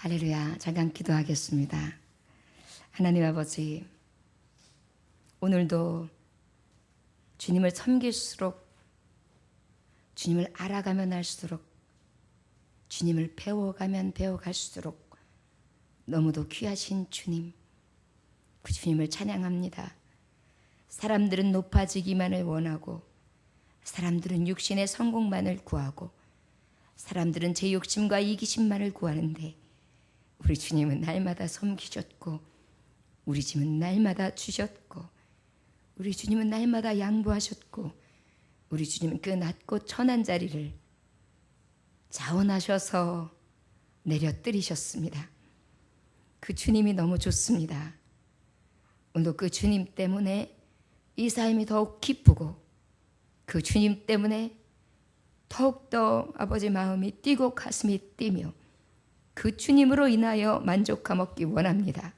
할렐루야. 잠깐 기도하겠습니다. 하나님 아버지, 오늘도 주님을 섬길수록, 주님을 알아가면 할수록, 주님을 배워가면 배워갈수록 너무도 귀하신 주님, 그 주님을 찬양합니다. 사람들은 높아지기만을 원하고, 사람들은 육신의 성공만을 구하고, 사람들은 제 욕심과 이기심만을 구하는데, 우리 주님은 날마다 섬기셨고, 우리 주님은 날마다 주셨고, 우리 주님은 날마다 양보하셨고, 우리 주님은 그 낮고 천한 자리를 자원하셔서 내려뜨리셨습니다. 그 주님이 너무 좋습니다. 오늘도 그 주님 때문에 이 삶이 더욱 기쁘고, 그 주님 때문에 더욱더 아버지 마음이 뛰고 가슴이 뛰며 그 주님으로 인하여 만족함 얻기 원합니다.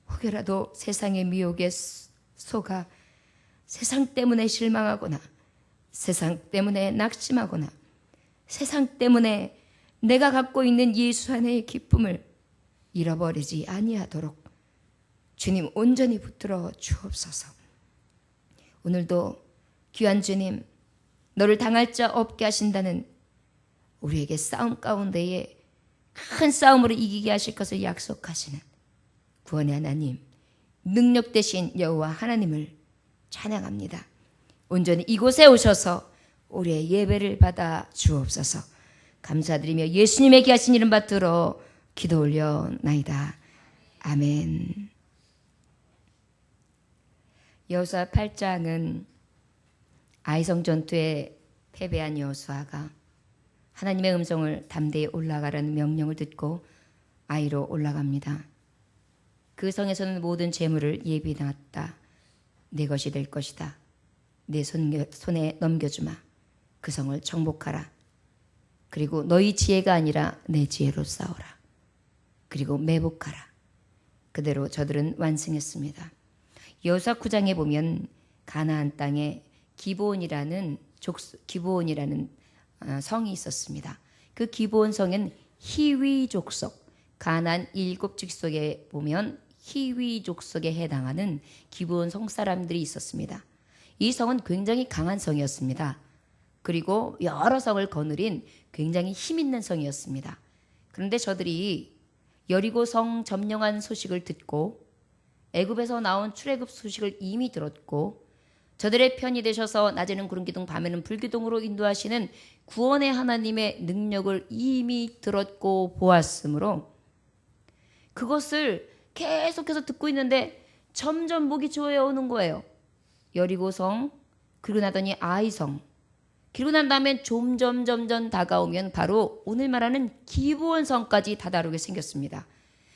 혹여라도 세상의 미혹에 속아 세상 때문에 실망하거나, 세상 때문에 낙심하거나, 세상 때문에 내가 갖고 있는 예수 안의 기쁨을 잃어버리지 아니하도록 주님 온전히 붙들어 주옵소서. 오늘도 귀한 주님, 너를 당할 자 없게 하신다는 우리에게 싸움 가운데에 큰 싸움으로 이기게 하실 것을 약속하시는 구원의 하나님, 능력 되신 여호와 하나님을 찬양합니다. 온전히 이곳에 오셔서 우리의 예배를 받아 주옵소서. 감사드리며 예수님에게 하신 이름 받들어 기도 올려나이다. 아멘. 여호수아 8장은 아이성 전투에 패배한 여호수아가 하나님의 음성을 담대히 올라가라는 명령을 듣고 아이로 올라갑니다. 그 성에서는 모든 재물을 예비해놨다. 내 것이 될 것이다. 내 손에 넘겨주마. 그 성을 정복하라. 그리고 너희 지혜가 아니라 내 지혜로 싸워라. 그리고 매복하라. 그대로 저들은 완승했습니다. 여호수아 9장에 보면 가나안 땅에 기브온이라는 성이 있었습니다. 그 기브온 성은 히위 족속, 가나안 7 족속에 보면 히위 족속에 해당하는 기브온 성 사람들이 있었습니다. 이 성은 굉장히 강한 성이었습니다. 그리고 여러 성을 거느린 굉장히 힘 있는 성이었습니다. 그런데 저들이 여리고 성 점령한 소식을 듣고 애굽에서 나온 출애굽 소식을 이미 들었고, 저들의 편이 되셔서 낮에는 구름기둥 밤에는 불기둥으로 인도하시는 구원의 하나님의 능력을 이미 들었고 보았으므로 그것을 계속해서 듣고 있는데 점점 목이 조여오는 거예요. 여리고성, 그리고 나더니 아이성, 그리고 난 다음에 점점 다가오면 바로 오늘 말하는 기브온성까지 다다르게 생겼습니다.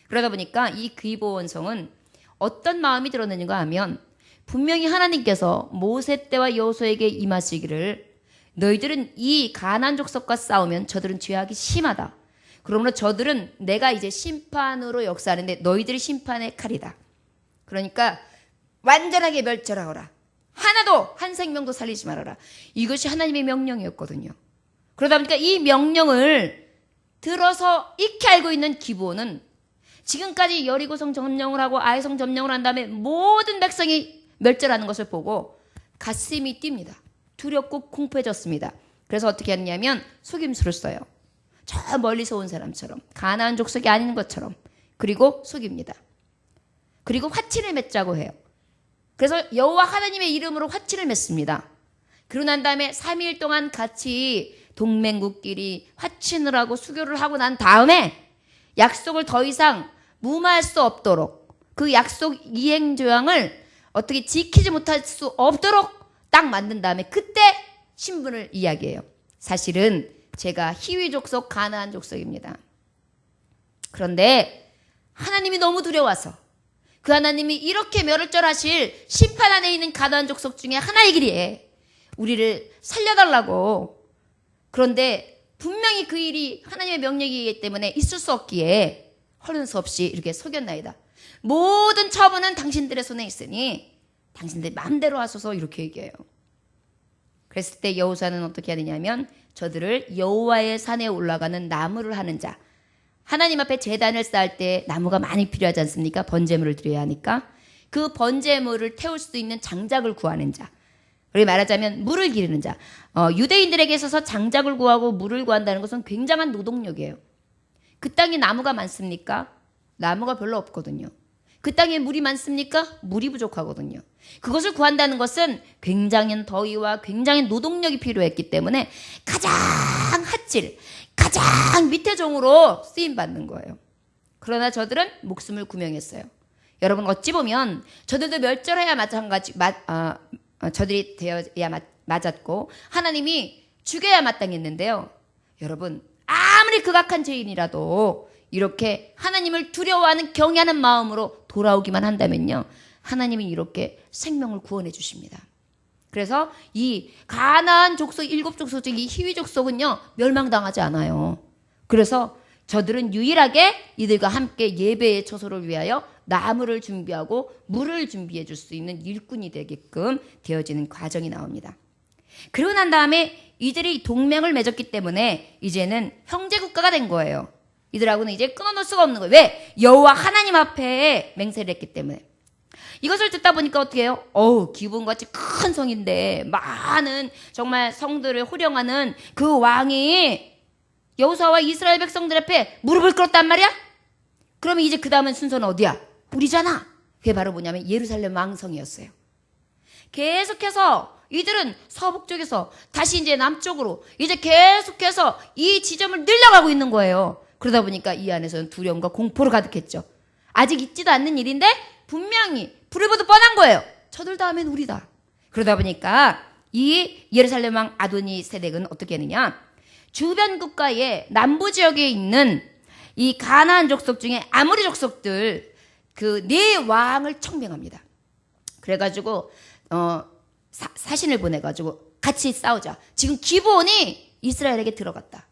그러다 보니까 이 기브온성은 어떤 마음이 들었는가 하면, 분명히 하나님께서 모세 때와 여호수아에게 임하시기를 너희들은 이 가나안 족속과 싸우면 저들은 죄악이 심하다. 그러므로 저들은 내가 이제 심판으로 역사하는데 너희들이 심판의 칼이다. 그러니까 완전하게 멸절하거라. 하나도 한 생명도 살리지 말아라. 이것이 하나님의 명령이었거든요. 그러다 보니까 이 명령을 들어서 익히 알고 있는 기브온은 지금까지 여리고성 점령을 하고 아이성 점령을 한 다음에 모든 백성이 멸절하는 것을 보고 가슴이 뜁니다. 두렵고 공포해졌습니다. 그래서 어떻게 했냐면 속임수를 써요. 저 멀리서 온 사람처럼, 가나안 족속이 아닌 것처럼. 그리고 속입니다. 그리고 화친을 맺자고 해요. 그래서 여호와 하나님의 이름으로 화친을 맺습니다. 그러고 난 다음에 3일 동안 같이 동맹국끼리 화친을 하고 수교를 하고 난 다음에 약속을 더 이상 무마할 수 없도록, 그 약속 이행 조항을 어떻게 지키지 못할 수 없도록 딱 만든 다음에 그때 신분을 이야기해요. 사실은 제가 히위 족속, 가나안 족속입니다. 그런데 하나님이 너무 두려워서 그 하나님이 이렇게 멸절하실 심판 안에 있는 가나안 족속 중에 하나이기에 우리를 살려달라고. 그런데 분명히 그 일이 하나님의 명령이기 때문에 있을 수 없기에 허른 수 없이 이렇게 속였나이다. 모든 처분은 당신들의 손에 있으니 당신들 마음대로 하소서, 이렇게 얘기해요. 그랬을 때 여호수아는 어떻게 하느냐면 저들을 여호와의 산에 올라가는 나무를 하는 자, 하나님 앞에 제단을 쌓을 때 나무가 많이 필요하지 않습니까? 번제물을 드려야 하니까. 그 번제물을 태울 수 있는 장작을 구하는 자. 우리 말하자면 물을 기르는 자. 유대인들에게 있어서 장작을 구하고 물을 구한다는 것은 굉장한 노동력이에요. 그 땅에 나무가 많습니까? 나무가 별로 없거든요. 그 땅에 물이 많습니까? 물이 부족하거든요. 그것을 구한다는 것은 굉장한 더위와 굉장히 노동력이 필요했기 때문에 가장 핫질, 가장 밑에 종으로 쓰임받는 거예요. 그러나 저들은 목숨을 구명했어요. 여러분 어찌 보면 저들도 멸절해야 마찬가지, 저들이 되어야 맞았고 하나님이 죽여야 마땅했는데요. 여러분 아무리 극악한 죄인이라도 이렇게 하나님을 두려워하는 경외하는 마음으로 돌아오기만 한다면요. 하나님이 이렇게 생명을 구원해 주십니다. 그래서 이 가나안 족속 7족속 중 이 히위 족속은요. 멸망당하지 않아요. 그래서 저들은 유일하게 이들과 함께 예배의 처소를 위하여 나무를 준비하고 물을 준비해 줄 수 있는 일꾼이 되게끔 되어지는 과정이 나옵니다. 그러고 난 다음에 이들이 동맹을 맺었기 때문에 이제는 형제국가가 된 거예요. 이들하고는 이제 끊어놓을 수가 없는 거예요. 왜? 여호와 하나님 앞에 맹세를 했기 때문에. 이것을 듣다 보니까 어떻게 해요? 기브온같이 큰 성인데 많은 정말 성들을 호령하는 그 왕이 여호수아와 이스라엘 백성들 앞에 무릎을 꿇었단 말이야? 그러면 이제 그 다음은 순서는 어디야? 우리잖아. 그게 바로 뭐냐면 예루살렘 왕성이었어요. 계속해서 이들은 서북 쪽에서 다시 이제 남쪽으로 이제 계속해서 이 지점을 늘려가고 있는 거예요. 그러다 보니까 이 안에서는 두려움과 공포로 가득했죠. 아직 있지도 않는 일인데 분명히 불을 보듯 뻔한 거예요. 저들 다음엔 우리다. 그러다 보니까 이 예루살렘 왕 아도니 세덱은 어떻게 했느냐? 주변 국가의 남부 지역에 있는 이 가나안 족속 중에 아모리 족속들 그 네 왕을 청명합니다. 그래가지고 사신을 보내가지고 같이 싸우자. 지금 기브온이 이스라엘에게 들어갔다.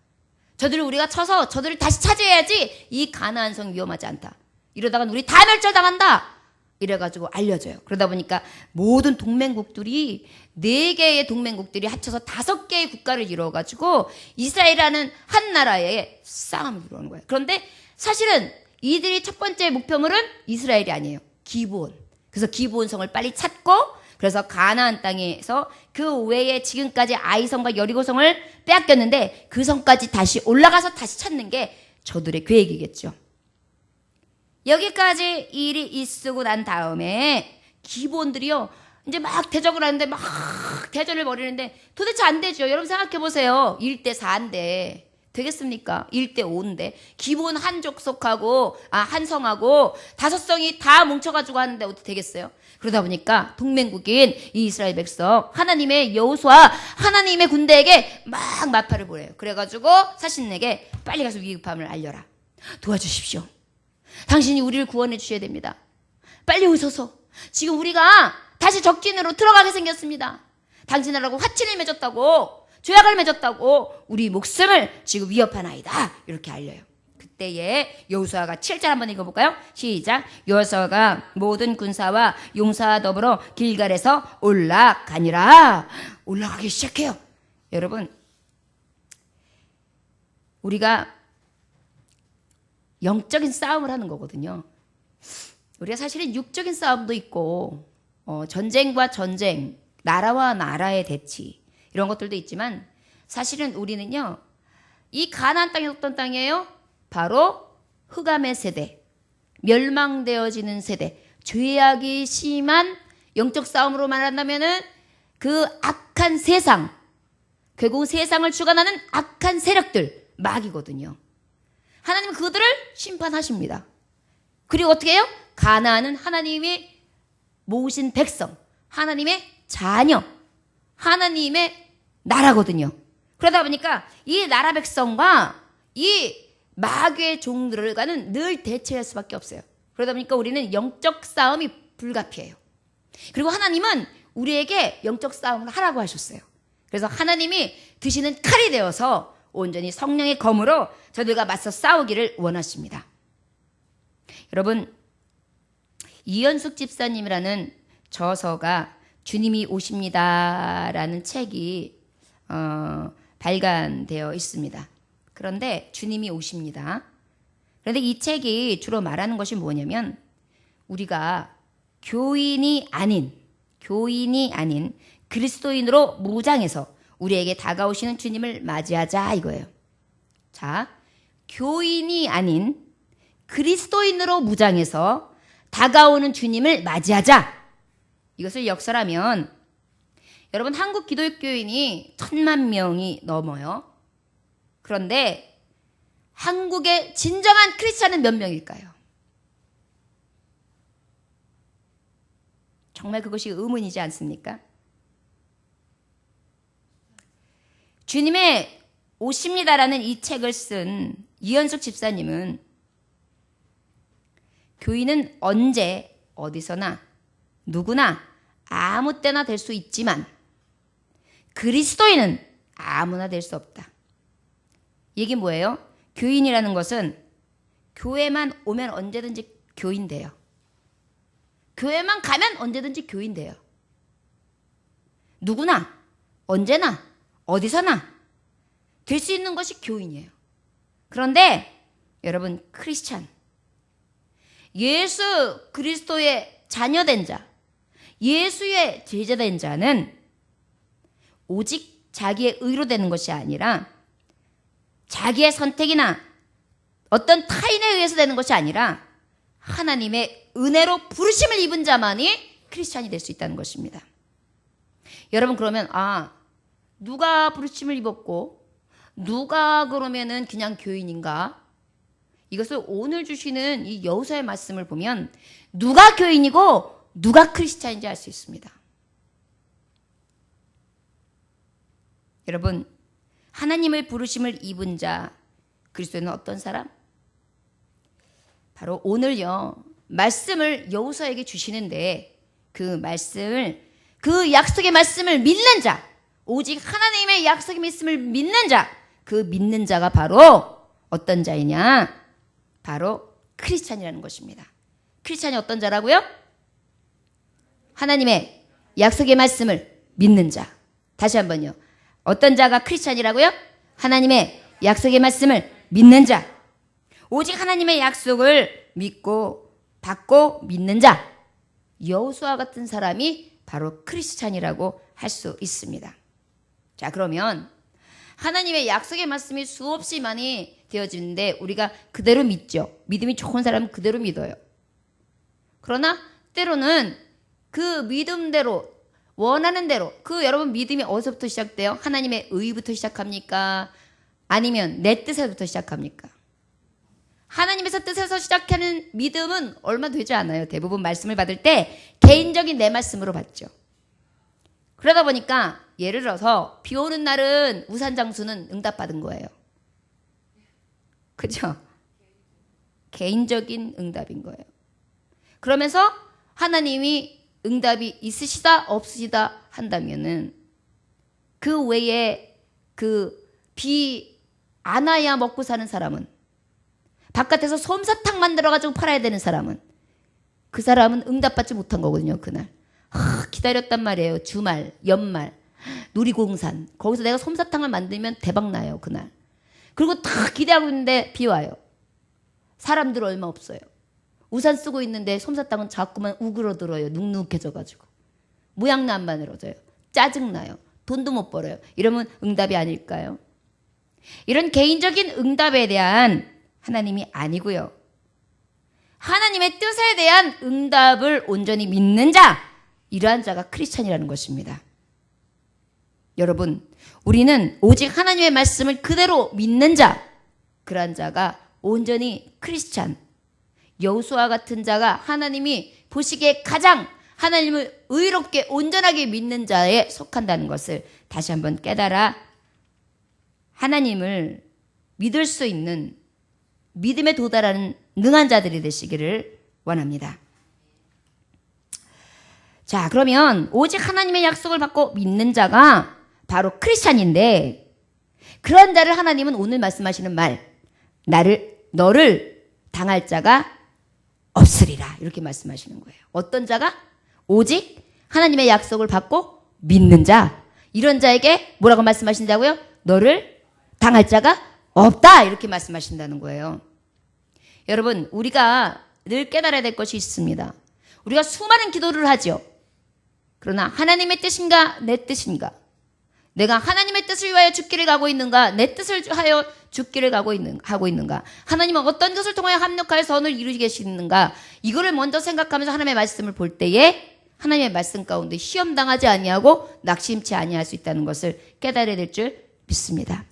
저들을 우리가 쳐서 저들을 다시 차지해야지 이 가나안 성 위험하지 않다. 이러다간 우리 다 멸절당한다. 이래가지고 알려줘요. 그러다 보니까 모든 동맹국들이 4개의 동맹국들이 합쳐서 5개의 국가를 이루어가지고 이스라엘이라는 한 나라의 싸움을 이루는 거예요. 그런데 사실은 이들이 첫 번째 목표물은 이스라엘이 아니에요. 기브온. 그래서 기브온 성을 빨리 찾고 그래서 가나안 땅에서 그 외에 지금까지 아이성과 여리고성을 빼앗겼는데 그 성까지 다시 올라가서 다시 찾는 게 저들의 계획이겠죠. 여기까지 일이 있고 난 다음에 기브온들이요 이제 막 대적을 하는데 막 대전을 벌이는데 도대체 안 되죠. 여러분 생각해 보세요. 1대 4인데 되겠습니까? 1대 5인데 기브온 한 족속하고 한 성하고 5성이 다 뭉쳐가지고 하는데 어떻게 되겠어요? 그러다 보니까 동맹국인 이 이스라엘 백성 하나님의 여호수아 하나님의 군대에게 막 마파를 보내요. 그래가지고 사신에게 빨리 가서 위급함을 알려라. 도와주십시오. 당신이 우리를 구원해 주셔야 됩니다. 빨리 오셔서 지금 우리가 다시 적진으로 들어가게 생겼습니다. 당신하라고 화친을 맺었다고 조약을 맺었다고 우리 목숨을 지금 위협하나이다. 이렇게 알려요. 그때에 여호수아가 7절 한번 읽어볼까요? 시작. 여호수아가 모든 군사와 용사와 더불어 길갈에서 올라가니라. 올라가기 시작해요. 여러분 우리가 영적인 싸움을 하는 거거든요. 우리가 사실은 육적인 싸움도 있고 전쟁과 전쟁, 나라와 나라의 대치 이런 것들도 있지만 사실은 우리는요. 이 가나안 땅이 어떤 땅이에요? 바로 흑암의 세대, 멸망되어지는 세대, 죄악이 심한 영적 싸움으로 말한다면은 그 악한 세상, 결국 세상을 주관하는 악한 세력들, 마귀거든요. 하나님은 그들을 심판하십니다. 그리고 어떻게 해요? 가나안은 하나님이 모으신 백성, 하나님의 자녀, 하나님의 나라거든요. 그러다 보니까 이 나라 백성과 이 마귀의 종들과는 늘 대처할 수밖에 없어요. 그러다 보니까 우리는 영적 싸움이 불가피해요. 그리고 하나님은 우리에게 영적 싸움을 하라고 하셨어요. 그래서 하나님이 드시는 칼이 되어서 온전히 성령의 검으로 저들과 맞서 싸우기를 원하십니다. 여러분 이현숙 집사님이라는 저서가 주님이 오십니다라는 책이 발간되어 있습니다. 그런데 주님이 오십니다. 그런데 이 책이 주로 말하는 것이 뭐냐면 우리가 교인이 아닌 그리스도인으로 무장해서 우리에게 다가오시는 주님을 맞이하자 이거예요. 자, 교인이 아닌 그리스도인으로 무장해서 다가오는 주님을 맞이하자. 이것을 역설하면 여러분 한국 기독교인이 1000만 명이 넘어요. 그런데 한국의 진정한 크리스찬은 몇 명일까요? 정말 그것이 의문이지 않습니까? 주님의 오십니다라는 이 책을 쓴 이현숙 집사님은 교인은 언제 어디서나 누구나 아무 때나 될 수 있지만 그리스도인은 아무나 될 수 없다. 이게 뭐예요? 교인이라는 것은 교회만 오면 언제든지 교인 돼요. 교회만 가면 언제든지 교인 돼요. 누구나 언제나 어디서나 될 수 있는 것이 교인이에요. 그런데 여러분 크리스찬, 예수 그리스도의 자녀된 자, 예수의 제자된 자는 오직 자기의 의로 되는 것이 아니라 자기의 선택이나 어떤 타인에 의해서 되는 것이 아니라 하나님의 은혜로 부르심을 입은 자만이 크리스찬이 될 수 있다는 것입니다. 여러분 그러면 누가 부르심을 입었고 누가 그러면은 그냥 교인인가? 이것을 오늘 주시는 이 여호수아의 말씀을 보면 누가 교인이고 누가 크리스찬인지 알 수 있습니다. 여러분 하나님의 부르심을 입은 자 그리스도는 어떤 사람? 바로 오늘요 말씀을 여호수아에게 주시는데 그 약속의 말씀을 믿는 자, 오직 하나님의 약속의 말씀을 믿는 자, 그 믿는 자가 바로 어떤 자이냐? 바로 크리스찬이라는 것입니다. 크리스찬이 어떤 자라고요? 하나님의 약속의 말씀을 믿는 자. 다시 한번요. 어떤 자가 크리스찬이라고요? 하나님의 약속의 말씀을 믿는 자. 오직 하나님의 약속을 믿고 받고 믿는 자. 여호수아 같은 사람이 바로 크리스찬이라고 할 수 있습니다. 자, 그러면 하나님의 약속의 말씀이 수없이 많이 되어지는데 우리가 그대로 믿죠. 믿음이 좋은 사람은 그대로 믿어요. 그러나 때로는 그 믿음대로 원하는 대로 여러분 믿음이 어디서부터 시작돼요? 하나님의 의부터 시작합니까? 아니면 내 뜻에서부터 시작합니까? 하나님에서 뜻에서 시작하는 믿음은 얼마 되지 않아요. 대부분 말씀을 받을 때 개인적인 내 말씀으로 받죠. 그러다 보니까 예를 들어서 비 오는 날은 우산 장수는 응답받은 거예요. 그죠? 개인적인 응답인 거예요. 그러면서 하나님이 응답이 있으시다 없으시다 한다면은 그 외에 비 안 와야 먹고 사는 사람은 바깥에서 솜사탕 만들어가지고 팔아야 되는 사람은 그 사람은 응답받지 못한 거거든요. 그날 기다렸단 말이에요. 주말, 연말, 놀이공산 거기서 내가 솜사탕을 만들면 대박 나요. 그날. 그리고 다 기대하고 있는데 비 와요. 사람들 얼마 없어요. 우산 쓰고 있는데 솜사탕은 자꾸만 우그러들어요. 눅눅해져가지고. 모양도 안 만들어져요. 짜증나요. 돈도 못 벌어요. 이러면 응답이 아닐까요? 이런 개인적인 응답에 대한 하나님이 아니고요. 하나님의 뜻에 대한 응답을 온전히 믿는 자, 이러한 자가 크리스찬이라는 것입니다. 여러분, 우리는 오직 하나님의 말씀을 그대로 믿는 자, 그러한 자가 온전히 크리스찬, 여호수아 같은 자가 하나님이 보시기에 가장 하나님을 의롭게 온전하게 믿는 자에 속한다는 것을 다시 한번 깨달아 하나님을 믿을 수 있는 믿음에 도달하는 능한 자들이 되시기를 원합니다. 자, 그러면 오직 하나님의 약속을 받고 믿는 자가 바로 크리스찬인데 그런 자를 하나님은 오늘 말씀하시는 말, 너를 당할 자가 없으리라 이렇게 말씀하시는 거예요. 어떤 자가? 오직 하나님의 약속을 받고 믿는 자, 이런 자에게 뭐라고 말씀하신다고요? 너를 당할 자가 없다 이렇게 말씀하신다는 거예요. 여러분, 우리가 늘 깨달아야 될 것이 있습니다. 우리가 수많은 기도를 하죠. 그러나 하나님의 뜻인가 내 뜻인가? 내가 하나님의 뜻을 위하여 죽기를 가고 있는가? 내 뜻을 하여 죽기를 하고 있는가? 하나님은 어떤 것을 통하여 합력하여 선을 이루고 계시는가? 이거를 먼저 생각하면서 하나님의 말씀을 볼 때에 하나님의 말씀 가운데 시험당하지 아니하고 낙심치 아니할 수 있다는 것을 깨달아야 될 줄 믿습니다.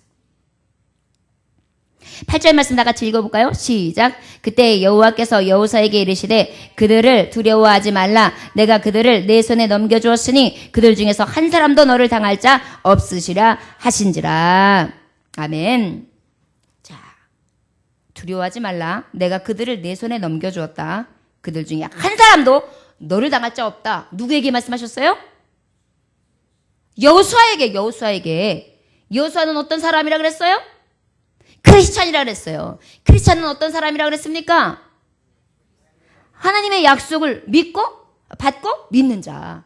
8절 말씀 다 같이 읽어볼까요? 시작. 그때 여호와께서 여호사에게 이르시되 그들을 두려워하지 말라. 내가 그들을 내 손에 넘겨주었으니 그들 중에서 한 사람도 너를 당할 자 없으시라 하신지라. 아멘. 자, 두려워하지 말라. 내가 그들을 내 손에 넘겨주었다. 그들 중에 한 사람도 너를 당할 자 없다. 누구에게 말씀하셨어요? 여호수아에게. 여호수아는 어떤 사람이라 그랬어요? 크리스찬이라 그랬어요. 크리스찬은 어떤 사람이라 그랬습니까? 하나님의 약속을 믿고 받고 믿는 자.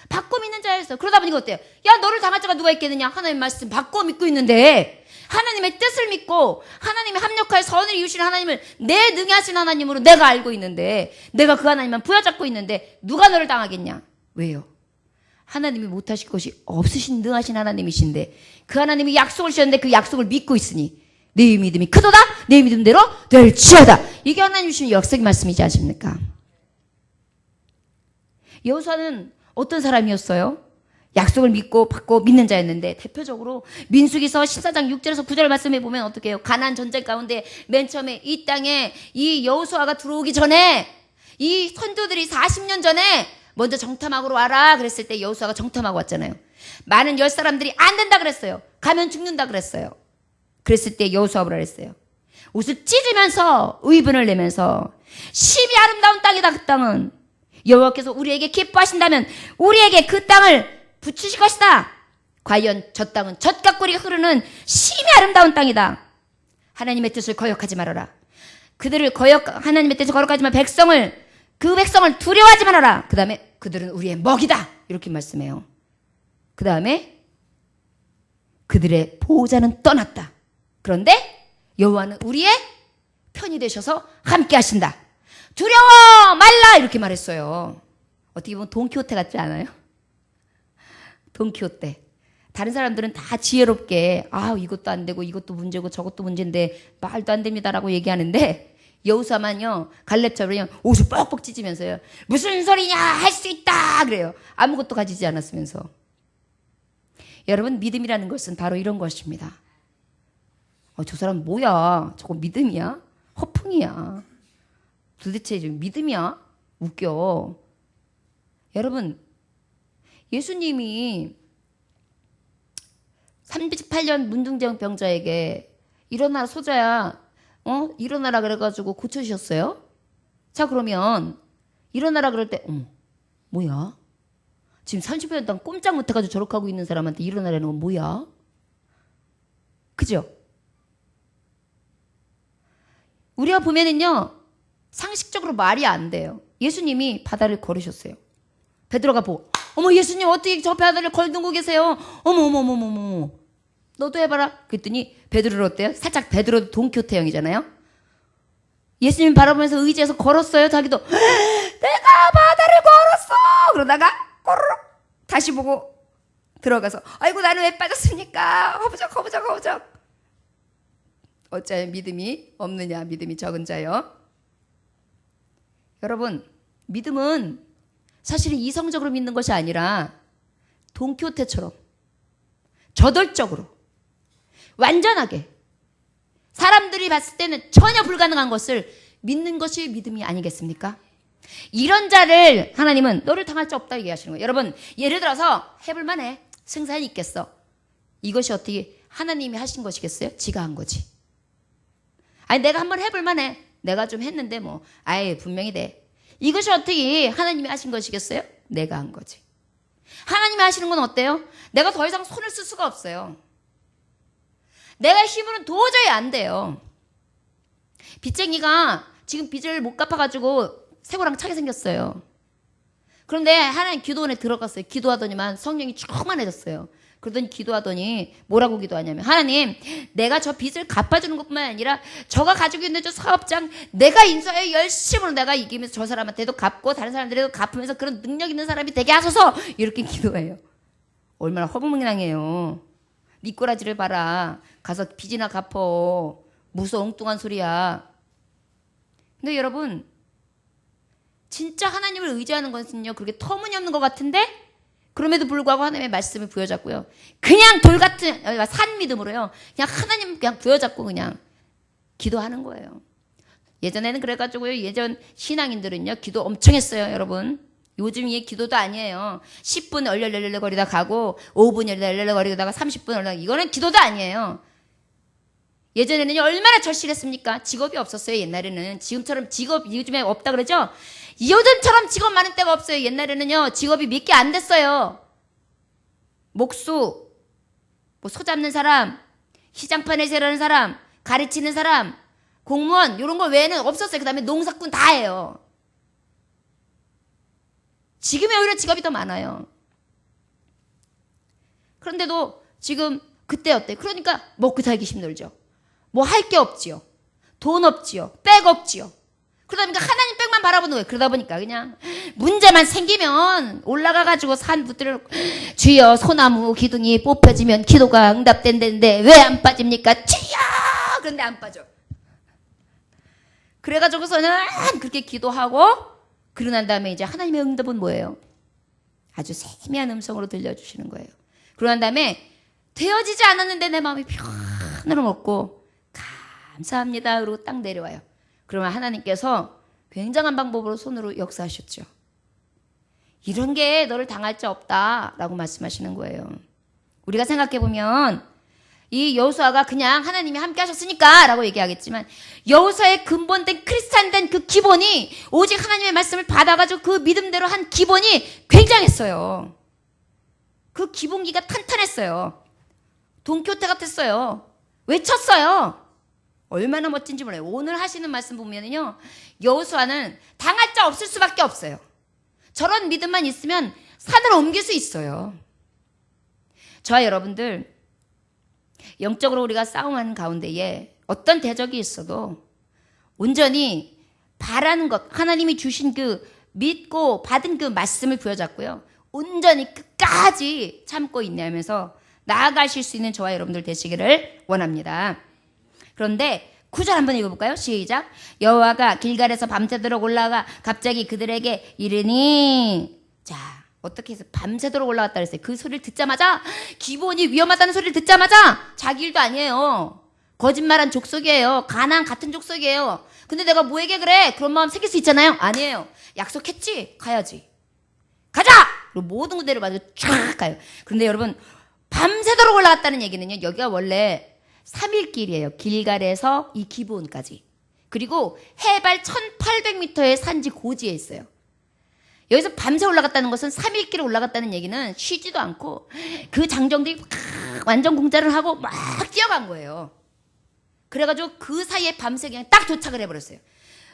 받고 믿는 자였어요. 그러다 보니까 어때요? 야, 너를 당할 자가 누가 있겠느냐? 하나님의 말씀 받고 믿고 있는데 하나님의 뜻을 믿고 하나님의 합력하여 선을 이루시는 하나님을 내 능히 하신 하나님으로 내가 알고 있는데 내가 그 하나님만 부여잡고 있는데 누가 너를 당하겠냐? 왜요? 하나님이 못하실 것이 없으신 능하신 하나님이신데 그 하나님이 약속을 주셨는데 그 약속을 믿고 있으니 내 믿음이 크도다 내 믿음대로 될지어다. 이게 하나님 주신 역사의 말씀이지 않습니까? 여호수아는 어떤 사람이었어요? 약속을 믿고 받고 믿는 자였는데 대표적으로 민수기서 14장 6절에서 9절 말씀해 보면 어떻게 해요? 가나안 전쟁 가운데 맨 처음에 이 땅에 이 여호수아가 들어오기 전에 이 선조들이 40년 전에 먼저 정탐하고 와라 그랬을 때 여호수아가 정탐하고 왔잖아요. 많은 열 사람들이 안 된다 그랬어요. 가면 죽는다 그랬어요. 그랬을 때 여호수아가 뭐라 그랬어요? 옷을 찢으면서 의분을 내면서 심히 아름다운 땅이다. 그 땅은 여호와께서 우리에게 기뻐하신다면 우리에게 그 땅을 붙이실 것이다. 과연 저 땅은 젖과 꿀이 흐르는 심히 아름다운 땅이다. 하나님의 뜻을 거역하지 말아라. 하나님의 뜻을 거역하지 말 그 백성을 두려워하지 말아라. 그 다음에 그들은 우리의 먹이다. 이렇게 말씀해요. 그 다음에 그들의 보호자는 떠났다. 그런데 여호와는 우리의 편이 되셔서 함께 하신다. 두려워 말라 이렇게 말했어요. 어떻게 보면 돈키호테 같지 않아요? 돈키호테. 다른 사람들은 다 지혜롭게 이것도 안 되고 이것도 문제고 저것도 문제인데 말도 안 됩니다라고 얘기하는데 여호수아만요 갈렙처럼요 옷을 뻑뻑 찢으면서요 무슨 소리냐 할 수 있다 그래요. 아무것도 가지지 않았으면서. 여러분 믿음이라는 것은 바로 이런 것입니다. 저 사람 뭐야? 저거 믿음이야? 허풍이야? 도대체 믿음이야? 웃겨. 여러분 예수님이 38년 문둥병자에게 일어나라 소자야 일어나라 그래가지고 고쳐주셨어요. 자 그러면 일어나라 그럴 때 뭐야? 지금 30년 동안 꼼짝 못해가지고 저렇게 하고 있는 사람한테 일어나라는 건 뭐야? 그죠? 우리가 보면은요 상식적으로 말이 안 돼요. 예수님이 바다를 걸으셨어요. 베드로가 보고 어머 예수님 어떻게 저 바다를 걸두고 계세요? 어머 너도 해봐라. 그랬더니 베드로는 어때요? 살짝 베드로도 돈키호테형이잖아요. 예수님 바라보면서 의지해서 걸었어요. 자기도 내가 바다를 걸었어. 그러다가 꼬르륵 다시 보고 들어가서 아이고 나는 왜 빠졌습니까? 허부적. 어찌하여 믿음이 없느냐? 믿음이 적은 자요. 여러분 믿음은 사실은 이성적으로 믿는 것이 아니라 돈키호테처럼 저돌적으로 완전하게 사람들이 봤을 때는 전혀 불가능한 것을 믿는 것이 믿음이 아니겠습니까? 이런 자를 하나님은 너를 당할 자 없다 얘기하시는 거예요. 여러분 예를 들어서 해볼만해. 승산이 있겠어. 이것이 어떻게 하나님이 하신 것이겠어요? 지가 한 거지. 아니 내가 한번 해볼만해. 내가 좀 했는데 분명히 돼. 이것이 어떻게 하나님이 하신 것이겠어요? 내가 한 거지. 하나님이 하시는 건 어때요? 내가 더 이상 손을 쓸 수가 없어요. 내가 힘으로는 도저히 안 돼요. 빚쟁이가 지금 빚을 못 갚아가지고 새고랑 차게 생겼어요. 그런데 하나님 기도원에 들어갔어요. 기도하더니만 성령이 충만해졌어요. 그러더니 기도하더니 뭐라고 기도하냐면 하나님 내가 저 빚을 갚아주는 것뿐만 아니라 저가 가지고 있는 저 사업장 내가 인수하여 열심으로 내가 이기면서 저 사람한테도 갚고 다른 사람들에도 갚으면서 그런 능력 있는 사람이 되게 하소서 이렇게 기도해요. 얼마나 허무맹랑해요. 미꾸라지를 봐라. 가서 빚이나 갚어. 무슨 엉뚱한 소리야. 근데 여러분 진짜 하나님을 의지하는 것은요 그렇게 터무니없는 것 같은데 그럼에도 불구하고 하나님의 말씀을 부여잡고요 그냥 돌 같은 산 믿음으로요 그냥 하나님 그냥 부여잡고 그냥 기도하는 거예요. 예전에는 그래가지고요 예전 신앙인들은요 기도 엄청 했어요. 여러분 요즘 이 기도도 아니에요. 10분 얼얼거리다 가고 5분 얼얼거리다가 30분 얼얼 이거는 기도도 아니에요. 예전에는요 얼마나 절실했습니까? 직업이 없었어요. 옛날에는 지금처럼 직업 요즘에 없다 그러죠. 요즘처럼 직업 많은 때가 없어요. 옛날에는요 직업이 몇 개 안 됐어요. 목수, 뭐 소 잡는 사람, 시장판에서 일하는 사람, 가르치는 사람, 공무원 이런 거 외에는 없었어요. 그 다음에 농사꾼 다 해요. 지금이 오히려 직업이 더 많아요. 그런데도 지금 그때 어때? 그러니까 먹고 살기 힘들죠. 뭐 할 게 없지요. 돈 없지요. 백 없지요. 그러다 보니까 하나님 백만 바라보는 거예요. 그러다 보니까 그냥 문제만 생기면 올라가가지고 산 붙들어 주여 소나무 기둥이 뽑혀지면 기도가 응답된다는데 왜 안 빠집니까? 주여! 그런데 안 빠져. 그래가지고서는 그렇게 기도하고 그러고 난 다음에 이제 하나님의 응답은 뭐예요? 아주 세미한 음성으로 들려주시는 거예요. 그러고 난 다음에 되어지지 않았는데 내 마음이 편으로 먹고 감사합니다. 그러고 딱 내려와요. 그러면 하나님께서 굉장한 방법으로 손으로 역사하셨죠. 이런 게 너를 당할 자 없다라고 말씀하시는 거예요. 우리가 생각해보면 이 여호수아가 그냥 하나님이 함께 하셨으니까 라고 얘기하겠지만 여호수아의 근본된 크리스찬된 그 기본이 오직 하나님의 말씀을 받아가지고 그 믿음대로 한 기본이 굉장했어요. 그 기본기가 탄탄했어요. 돈키호테 같았어요. 외쳤어요. 얼마나 멋진지 몰라요. 오늘 하시는 말씀 보면은요, 여호수아는 당할 자 없을 수밖에 없어요. 저런 믿음만 있으면 산을 옮길 수 있어요. 저와 여러분들 영적으로 우리가 싸움하는 가운데에 어떤 대적이 있어도 온전히 바라는 것, 하나님이 주신 그 믿고 받은 그 말씀을 부여잡고요. 온전히 끝까지 참고 인내하면서 나아가실 수 있는 저와 여러분들 되시기를 원합니다. 그런데 9절 한번 읽어볼까요? 시작. 여호와가 길갈에서 밤새도록 올라가 갑자기 그들에게 이르니 자 어떻게 해서 밤새도록 올라갔다 그랬어요. 그 소리를 듣자마자 기본이 위험하다는 소리를 듣자마자 자기 일도 아니에요. 거짓말한 족속이에요. 가나안 같은 족속이에요. 근데 내가 뭐에게 그래? 그런 마음 생길 수 있잖아요. 아니에요. 약속했지? 가야지. 가자! 그리고 모든 군대를 맞아 쫙 가요. 그런데 여러분 밤새도록 올라갔다는 얘기는요. 여기가 원래 3일 길이에요. 길갈에서 이 기브온까지. 그리고 해발 1800m의 산지 고지에 있어요. 여기서 밤새 올라갔다는 것은 3일 길을 올라갔다는 얘기는 쉬지도 않고 그 장정들이 완전 공짜를 하고 막 뛰어간 거예요. 그래가지고 그 사이에 밤새 그냥 딱 도착을 해버렸어요.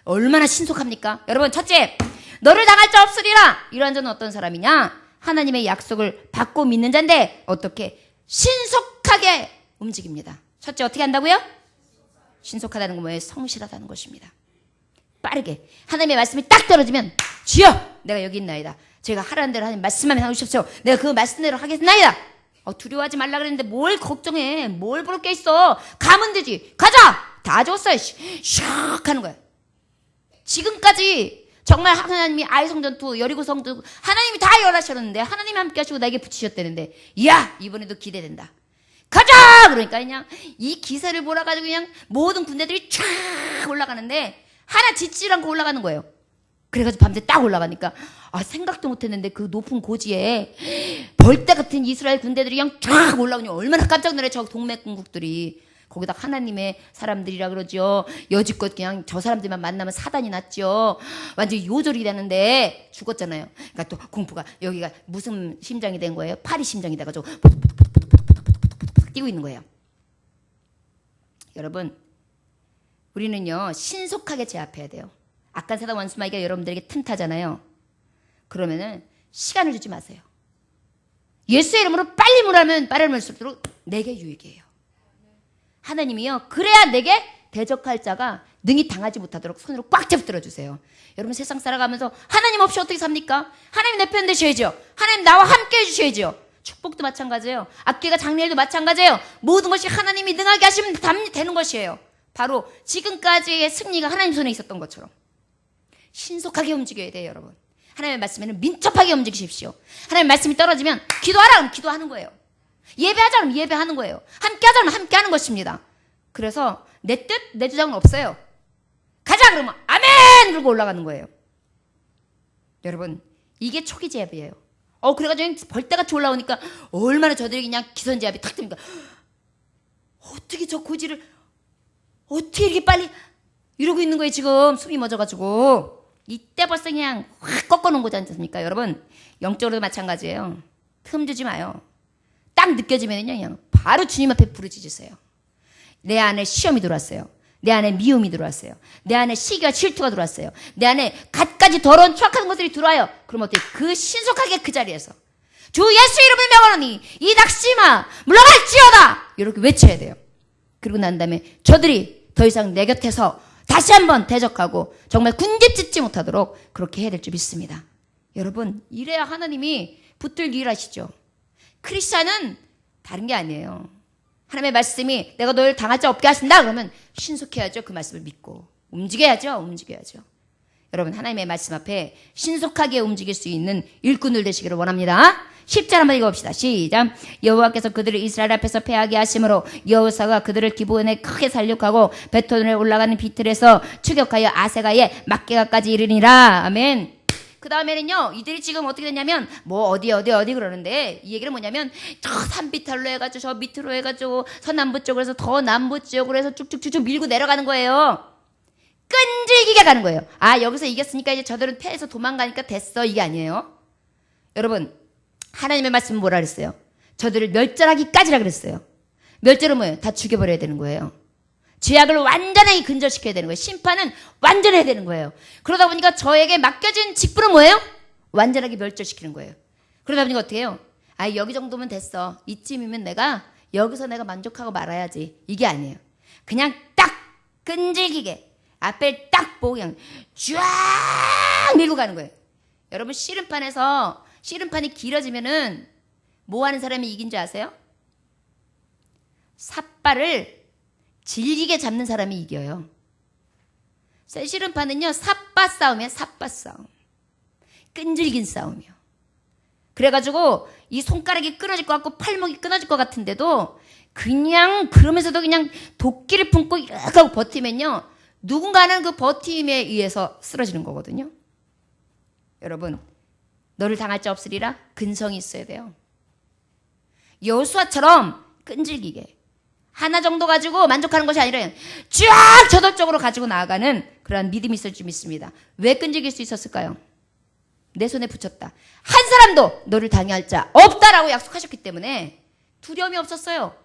얼마나 신속합니까? 여러분 첫째, 너를 당할 자 없으리라. 이러한 자는 어떤 사람이냐? 하나님의 약속을 받고 믿는 자인데 어떻게? 신속하게 움직입니다. 첫째 어떻게 한다고요? 신속하다는 건 뭐예요? 성실하다는 것입니다. 빠르게 하나님의 말씀이 딱 떨어지면 주여 내가 여기 있나이다. 제가 하라는 대로 하나님 말씀만 하십시오. 내가 그 말씀대로 하겠나이다. 두려워하지 말라 그랬는데 뭘 걱정해. 뭘 볼 게 있어. 가면 되지. 가자. 다 줬어요. 슉 하는 거야. 지금까지 정말 하나님이 아이성전투 여리고성도 하나님이 다 열하셨는데 하나님이 함께 하시고 나에게 붙이셨다는데 이야 이번에도 기대된다. 가자! 그러니까 그냥 이 기세를 몰아가지고 그냥 모든 군대들이 쫙 올라가는데 하나 짓질 않고 올라가는 거예요. 그래가지고 밤새 딱 올라가니까 생각도 못했는데 그 높은 고지에 벌떼 같은 이스라엘 군대들이 그냥 쫙 올라오니 얼마나 깜짝 놀래. 저 동맹군국들이 거기다 하나님의 사람들이라 그러죠. 여지껏 그냥 저 사람들만 만나면 사단이 났죠. 완전히 요절이 되는데 죽었잖아요. 그러니까 또 공포가 여기가 무슨 심장이 된 거예요? 파리 심장이 돼가지고 뛰고 있는 거예요. 여러분 우리는요 신속하게 제압해야 돼요. 악한 사단 원수마귀가 여러분들에게 틈타잖아요. 그러면은 시간을 주지 마세요. 예수의 이름으로 빨리 물으면 빠르면 물수록 내게 유익이에요. 하나님이요, 그래야 내게 대적할 자가 능히 당하지 못하도록 손으로 꽉 잡들어 주세요. 여러분, 세상 살아가면서 하나님 없이 어떻게 삽니까? 하나님 내 편 되셔야죠. 하나님 나와 함께 해주셔야죠. 축복도 마찬가지예요. 악기가 장례일도 마찬가지예요. 모든 것이 하나님이 능하게 하시면 되는 것이에요. 바로 지금까지의 승리가 하나님 손에 있었던 것처럼 신속하게 움직여야 돼요. 여러분, 하나님의 말씀에는 민첩하게 움직이십시오. 하나님의 말씀이 떨어지면 기도하라 그러면 기도하는 거예요. 예배하자 그러면 예배하는 거예요. 함께하자 그러면 함께하는 것입니다. 그래서 내 뜻, 내 주장은 없어요. 가자 그러면 아멘 그러고 올라가는 거예요. 여러분, 이게 초기 제압이에요. 그래가지고 벌떼같이 올라오니까 얼마나 저들이 그냥 기선제압이 탁 됩니까? 어떻게 저 고지를 어떻게 이렇게 빨리 이러고 있는 거예요. 지금 숨이 멎어가지고. 이때 벌써 그냥 확 꺾어놓은 거지 않습니까? 여러분, 영적으로도 마찬가지예요. 틈 주지 마요. 딱 느껴지면요, 그냥 바로 주님 앞에 부르짖으세요. 내 안에 시험이 들어왔어요. 내 안에 미움이 들어왔어요. 내 안에 시기와 질투가 들어왔어요. 내 안에 갖가지 더러운 추악한 것들이 들어와요. 그럼 어떻게? 그 신속하게 그 자리에서 주 예수 이름을 명하노니 이 낙심아 물러갈지어다 이렇게 외쳐야 돼요. 그리고 난 다음에 저들이 더 이상 내 곁에서 다시 한번 대적하고 정말 군집짓지 못하도록 그렇게 해야 될 줄 믿습니다. 여러분, 이래야 하나님이 붙들기 일하시죠. 크리스찬은 다른 게 아니에요. 하나님의 말씀이 내가 너를 당할 자 없게 하신다 그러면 신속해야죠. 그 말씀을 믿고 움직여야죠. 여러분, 하나님의 말씀 앞에 신속하게 움직일 수 있는 일꾼들 되시기를 원합니다. 10절 한번 읽어봅시다. 시작. 여호와께서 그들을 이스라엘 앞에서 패하게 하심으로 여호사가 그들을 기브온에 크게 살육하고 베톤에 올라가는 비틀에서 추격하여 아세가의 막게가까지 이르니라. 아멘. 그 다음에는요, 이들이 지금 어떻게 됐냐면, 어디 그러는데, 이 얘기는 뭐냐면, 저 산비탈로 해가지고, 저 밑으로 해가지고, 서남부 쪽으로 해서 더 남부 쪽으로 해서 쭉쭉쭉쭉 밀고 내려가는 거예요. 끈질기게 가는 거예요. 여기서 이겼으니까 이제 저들은 패해서 도망가니까 됐어. 이게 아니에요. 여러분, 하나님의 말씀은 뭐라 그랬어요? 저들을 멸절하기까지라 그랬어요. 멸절은 뭐예요? 다 죽여버려야 되는 거예요. 죄악을 완전히 근절시켜야 되는 거예요. 심판은 완전해야 되는 거예요. 그러다 보니까 저에게 맡겨진 직분은 뭐예요? 완전하게 멸절시키는 거예요. 그러다 보니까 어떻게 해요? 여기 정도면 됐어. 이쯤이면 여기서 내가 만족하고 말아야지. 이게 아니에요. 그냥 딱 끈질기게 앞에 딱 보고 그냥 쫙 밀고 가는 거예요. 여러분, 씨름판이 길어지면은 뭐 하는 사람이 이긴 줄 아세요? 삿발을 질기게 잡는 사람이 이겨요. 씨름판은요, 삿바 싸움이에요. 삿바 싸움. 끈질긴 싸움이요. 그래가지고 이 손가락이 끊어질 것 같고 팔목이 끊어질 것 같은데도 그냥 그러면서도 그냥 도끼를 품고 이렇게 하고 버티면요, 누군가는 그 버팀에 의해서 쓰러지는 거거든요. 여러분, 너를 당할 자 없으리라 근성이 있어야 돼요. 여호수아처럼 끈질기게 하나 정도 가지고 만족하는 것이 아니라 쫙 저돌적으로 가지고 나아가는 그러한 믿음이 있을 줄 믿습니다. 왜 끈질길 수 있었을까요? 내 손에 붙였다. 한 사람도 너를 당할 자 없다라고 약속하셨기 때문에 두려움이 없었어요.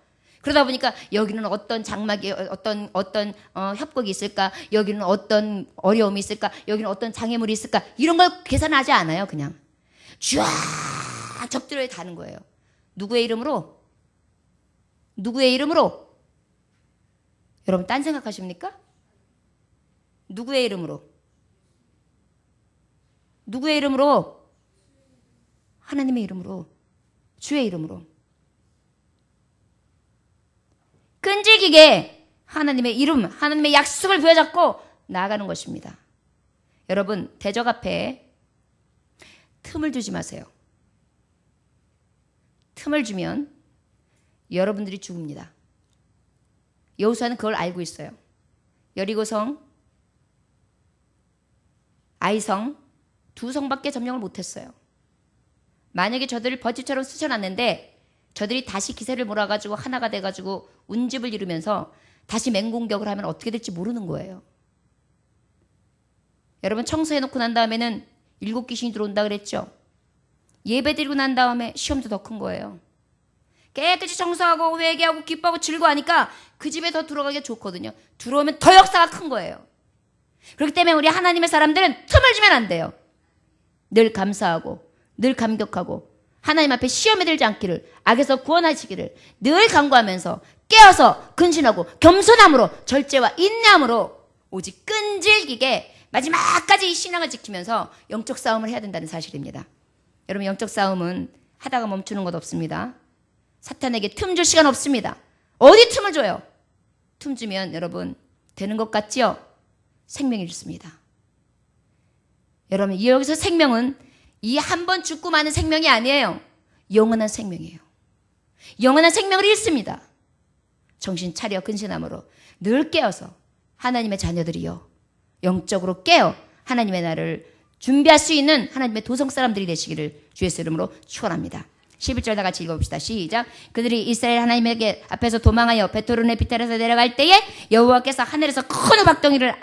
그러다 보니까 여기는 어떤 장막이 어떤 협곡이 있을까? 여기는 어떤 어려움이 있을까? 여기는 어떤 장애물이 있을까? 이런 걸 계산하지 않아요. 그냥 쫙 적들에 다는 거예요. 누구의 이름으로? 여러분, 딴 생각하십니까? 누구의 이름으로? 하나님의 이름으로, 주의 이름으로. 끈질기게 하나님의 이름, 하나님의 약속을 부여잡고 나아가는 것입니다. 여러분, 대적 앞에 틈을 주지 마세요. 틈을 주면 여러분들이 죽습니다. 여호수아는 그걸 알고 있어요. 여리고성, 아이성 두 성밖에 점령을 못했어요. 만약에 저들을 버짓처럼 쑤셔놨는데 저들이 다시 기세를 몰아가지고 하나가 돼가지고 운집을 이루면서 다시 맹공격을 하면 어떻게 될지 모르는 거예요. 여러분, 청소해놓고 난 다음에는 7 귀신이 들어온다 그랬죠. 예배 드리고 난 다음에 시험도 더 큰 거예요. 깨끗이 청소하고 회개하고 기뻐하고 즐거워하니까 그 집에 더 들어가기가 좋거든요. 들어오면 더 역사가 큰 거예요. 그렇기 때문에 우리 하나님의 사람들은 틈을 주면 안 돼요. 늘 감사하고 늘 감격하고 하나님 앞에 시험에 들지 않기를, 악에서 구원하시기를 늘 간구하면서 깨어서 근신하고 겸손함으로 절제와 인내함으로 오직 끈질기게 마지막까지 이 신앙을 지키면서 영적 싸움을 해야 된다는 사실입니다. 여러분, 영적 싸움은 하다가 멈추는 것 없습니다. 사탄에게 틈 줄 시간 없습니다. 어디 틈을 줘요? 틈 주면 여러분 되는 것 같지요? 생명이 잃습니다. 여러분, 여기서 생명은 이 한 번 죽고 마는 생명이 아니에요. 영원한 생명이에요. 영원한 생명을 잃습니다. 정신 차려 근신함으로 늘 깨어서 하나님의 자녀들이요, 영적으로 깨어 하나님의 날을 준비할 수 있는 하나님의 도성 사람들이 되시기를 주 예수 이름으로 축원합니다. 11절 다 같이 읽어봅시다. 시작. 그들이 이스라엘 하나님에게 앞에서 도망하여 베토른의 비탈에서 내려갈 때에 여호와께서 하늘에서 큰 우박덩이를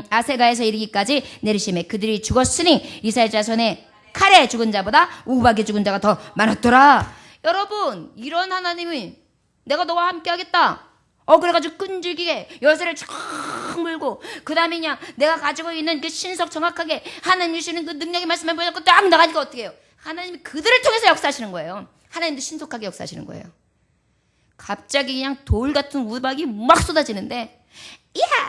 아세가에서 이르기까지 내리심에 그들이 죽었으니 이스라엘 자손의 칼에 죽은 자보다 우박에 죽은 자가 더 많았더라. 여러분, 이런 하나님이 내가 너와 함께 하겠다. 그래가지고 끈질기게 열쇠를 쫙 물고, 그 다음에 그냥 내가 가지고 있는 그 신석 정확하게 하나님 주시는 그 능력의 말씀을 보여놓고 딱 나가니까 어떻게 해요? 하나님이 그들을 통해서 역사하시는 거예요. 하나님도 신속하게 역사하시는 거예요. 갑자기 그냥 돌 같은 우박이 막 쏟아지는데, 이야!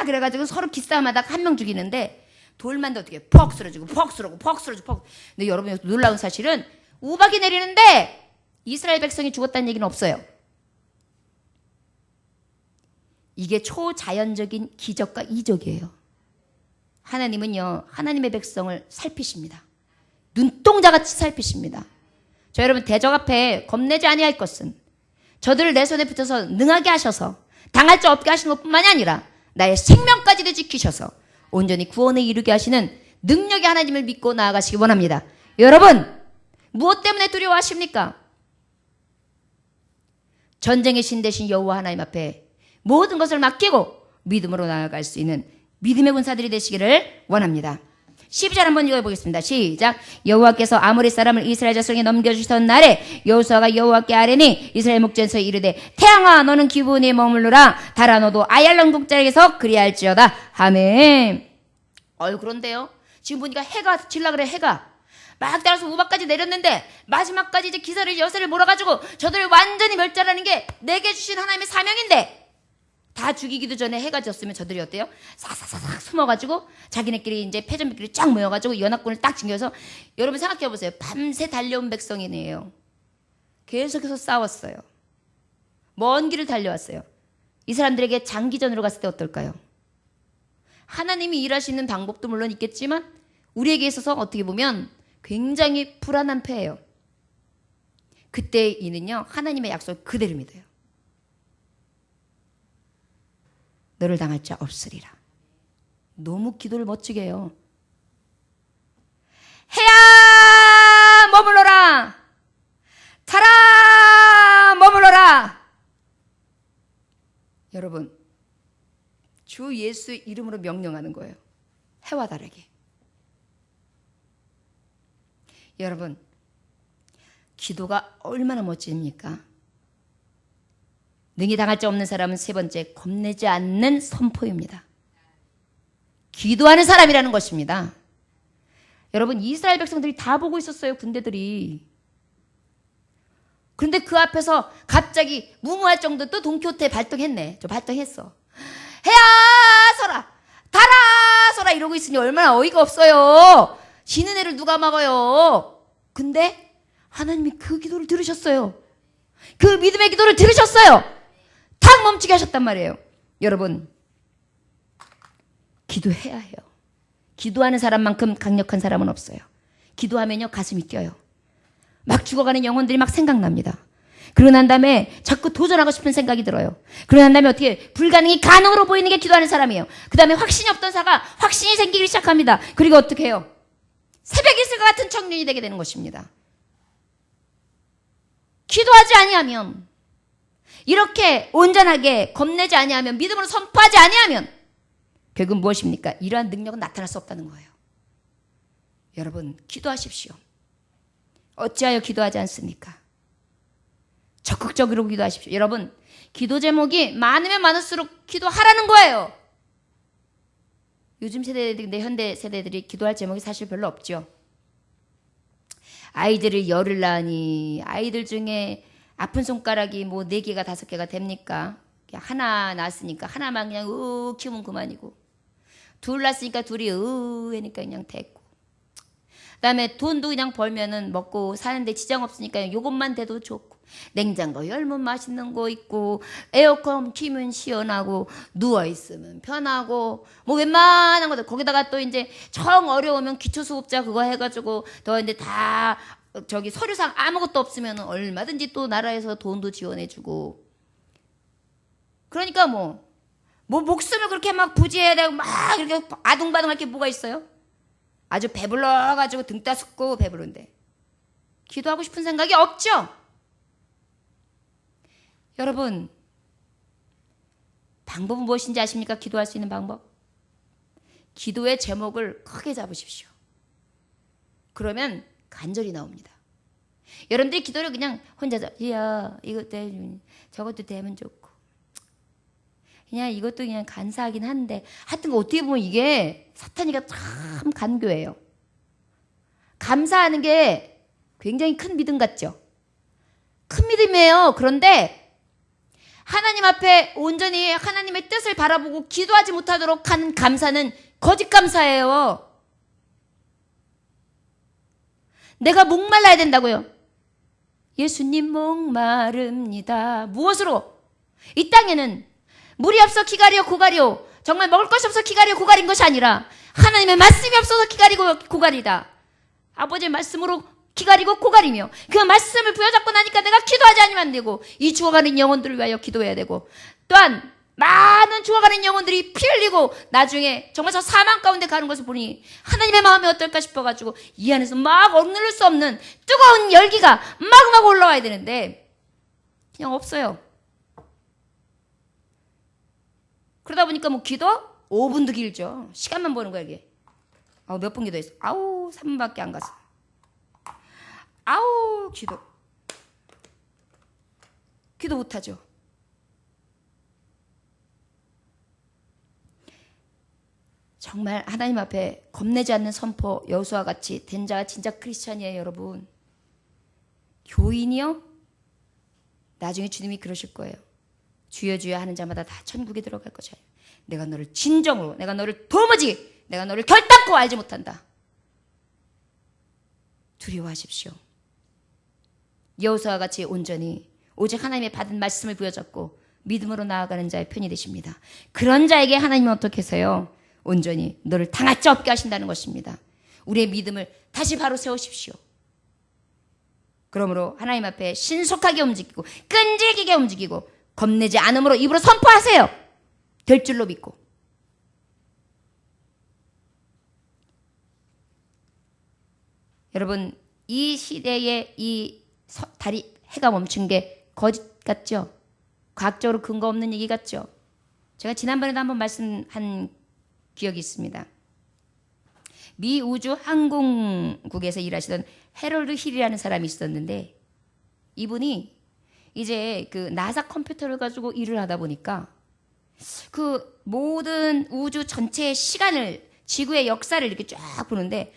그래가지고 서로 기싸움하다가 한 명 죽이는데, 돌만 어떻게 퍽 쓰러지고, 퍽 쓰러지고, 퍽 쓰러지고, 퍽. 근데 여러분, 놀라운 사실은 우박이 내리는데 이스라엘 백성이 죽었다는 얘기는 없어요. 이게 초자연적인 기적과 이적이에요. 하나님은요, 하나님의 백성을 살피십니다. 눈동자같이 살피십니다. 저 여러분, 대적 앞에 겁내지 아니할 것은 저들을 내 손에 붙여서 능하게 하셔서 당할 자 없게 하시는 것뿐만이 아니라 나의 생명까지도 지키셔서 온전히 구원에 이르게 하시는 능력의 하나님을 믿고 나아가시기 원합니다. 여러분, 무엇 때문에 두려워하십니까? 전쟁의 신 되신 여호와 하나님 앞에 모든 것을 맡기고 믿음으로 나아갈 수 있는 믿음의 군사들이 되시기를 원합니다. 12절 한번 읽어보겠습니다. 시작. 여호와께서 아모리 사람을 이스라엘 자손에게 넘겨주시던 날에 여호수아가 여호와께 아뢰니 이스라엘 목전에서 이르되 태양아 너는 기브온에 머물러라. 달아 너도 아얄론 국자에게서 그리할지어다. 아멘. 그런데요, 지금 보니까 해가 질라 그래. 해가 막 따라서 우박까지 내렸는데 마지막까지 이제 기사를 여세를 몰아가지고 저들을 완전히 멸절하는 게 내게 주신 하나님의 사명인데, 다 죽이기도 전에 해가 졌으면 저들이 어때요? 사사사삭 숨어가지고 자기네끼리 이제 패전비끼리 쫙 모여가지고 연합군을 딱 챙겨서, 여러분 생각해보세요. 밤새 달려온 백성이네요. 계속해서 싸웠어요. 먼 길을 달려왔어요. 이 사람들에게 장기전으로 갔을 때 어떨까요? 하나님이 일하시는 방법도 물론 있겠지만 우리에게 있어서 어떻게 보면 굉장히 불안한 패예요. 그때 이는요, 하나님의 약속을 그대로 믿어요. 너를 당할 자 없으리라. 너무 기도를 멋지게 해요. 해야 머물러라. 달아 머물러라. 여러분, 주 예수 이름으로 명령하는 거예요. 해와 달에게. 여러분, 기도가 얼마나 멋집니까? 능히 당할 자 없는 사람은 세 번째, 겁내지 않는 선포입니다. 기도하는 사람이라는 것입니다. 여러분, 이스라엘 백성들이 다 보고 있었어요, 군대들이. 그런데 그 앞에서 갑자기 무모할 정도 또 돈키호테 발동했네. 저 발동했어. 해야 서라, 달아 서라 이러고 있으니 얼마나 어이가 없어요. 지는 애를 누가 막아요. 근데 하나님이 그 기도를 들으셨어요. 그 믿음의 기도를 들으셨어요. 탁 멈추게 하셨단 말이에요. 여러분, 기도해야 해요. 기도하는 사람만큼 강력한 사람은 없어요. 기도하면요, 가슴이 뛰어요. 막 죽어가는 영혼들이 막 생각납니다. 그러고 난 다음에 자꾸 도전하고 싶은 생각이 들어요. 그러고 난 다음에 어떻게 불가능이 가능으로 보이는 게 기도하는 사람이에요. 그 다음에 확신이 없던 사가 확신이 생기기 시작합니다. 그리고 어떻게 해요? 새벽 이슬과 같은 청년이 되게 되는 것입니다. 기도하지 아니하면, 이렇게 온전하게 겁내지 아니하면, 믿음으로 선포하지 아니하면 결국 무엇입니까? 이러한 능력은 나타날 수 없다는 거예요. 여러분, 기도하십시오. 어찌하여 기도하지 않습니까? 적극적으로 기도하십시오. 여러분, 기도 제목이 많으면 많을수록 기도하라는 거예요. 요즘 세대들이, 현대 세대들이 기도할 제목이 사실 별로 없죠. 아이들을 열을 낳으니 아이들 중에 아픈 손가락이 뭐 4개가 5개가 됩니까? 하나 낳았으니까 하나만 그냥 키우면 그만이고, 둘 낳았으니까 둘이 하니까 그냥 됐고, 그다음에 돈도 그냥 벌면은 먹고 사는데 지장 없으니까 요것만 돼도 좋고, 냉장고 열면 맛있는 거 있고, 에어컨 키면 시원하고, 누워 있으면 편하고, 뭐 웬만한 것들, 거기다가 또 이제 정 어려우면 기초수급자 그거 해가지고 더 이제 다 저기 서류상 아무것도 없으면 얼마든지 또 나라에서 돈도 지원해주고. 그러니까 뭐 목숨을 그렇게 막 부지해야 되고 막 이렇게 아둥바둥할 게 뭐가 있어요? 아주 배불러가지고 등 따숩고 배부른데 기도하고 싶은 생각이 없죠? 여러분, 방법은 무엇인지 아십니까? 기도할 수 있는 방법? 기도의 제목을 크게 잡으십시오. 그러면 간절히 나옵니다. 여러분들이 기도를 그냥 혼자서 야 이것 되면 저것도 되면 좋고, 그냥 이것도 그냥 간사하긴 한데, 하여튼 어떻게 보면 이게 사탄이가 참 간교해요. 감사하는 게 굉장히 큰 믿음 같죠? 큰 믿음이에요. 그런데 하나님 앞에 온전히 하나님의 뜻을 바라보고 기도하지 못하도록 하는 감사는 거짓 감사예요. 내가 목말라야 된다고요. 예수님 목마릅니다. 무엇으로? 이 땅에는 물이 없어 기가려 고가려, 정말 먹을 것이 없어 기가려 고가린 것이 아니라 하나님의 말씀이 없어서 기가리고 고가리다. 아버지의 말씀으로 기가리고 고가리며 그 말씀을 부여잡고 나니까 내가 기도하지 않으면 안 되고, 이 죽어가는 영혼들을 위하여 기도해야 되고, 또한 많은 죽어가는 영혼들이 피 흘리고 나중에 정말 저 사망 가운데 가는 것을 보니 하나님의 마음이 어떨까 싶어가지고 이 안에서 막 억누를 수 없는 뜨거운 열기가 마구마구 올라와야 되는데 그냥 없어요. 그러다 보니까 뭐 기도 5분도 길죠. 시간만 보는 거야 이게. 몇 분 기도했어? 3분밖에 안 갔어. 기도 못하죠. 정말 하나님 앞에 겁내지 않는 선포 여호수아와 같이 된 자가 진짜 크리스찬이에요. 여러분, 교인이요? 나중에 주님이 그러실 거예요. 주여 주여 하는 자마다 다 천국에 들어갈 것이야. 내가 너를 진정으로, 내가 너를 도무지, 내가 너를 결단코 알지 못한다. 두려워하십시오. 여호수아와 같이 온전히 오직 하나님의 받은 말씀을 부여잡고 믿음으로 나아가는 자의 편이 되십니다. 그런 자에게 하나님은 어떻게 하세요? 온전히 너를 당할 자 없게 하신다는 것입니다. 우리의 믿음을 다시 바로 세우십시오. 그러므로 하나님 앞에 신속하게 움직이고 끈질기게 움직이고 겁내지 않음으로 입으로 선포하세요. 될 줄로 믿고. 여러분, 이 시대에 이 해가 멈춘 게 거짓 같죠? 과학적으로 근거 없는 얘기 같죠? 제가 지난번에도 한번 말씀한 기억이 있습니다. 미 우주 항공국에서 일하시던 해럴드 힐이라는 사람이 있었는데, 이분이 이제 그 나사 컴퓨터를 가지고 일을 하다 보니까 그 모든 우주 전체의 시간을, 지구의 역사를 이렇게 쫙 보는데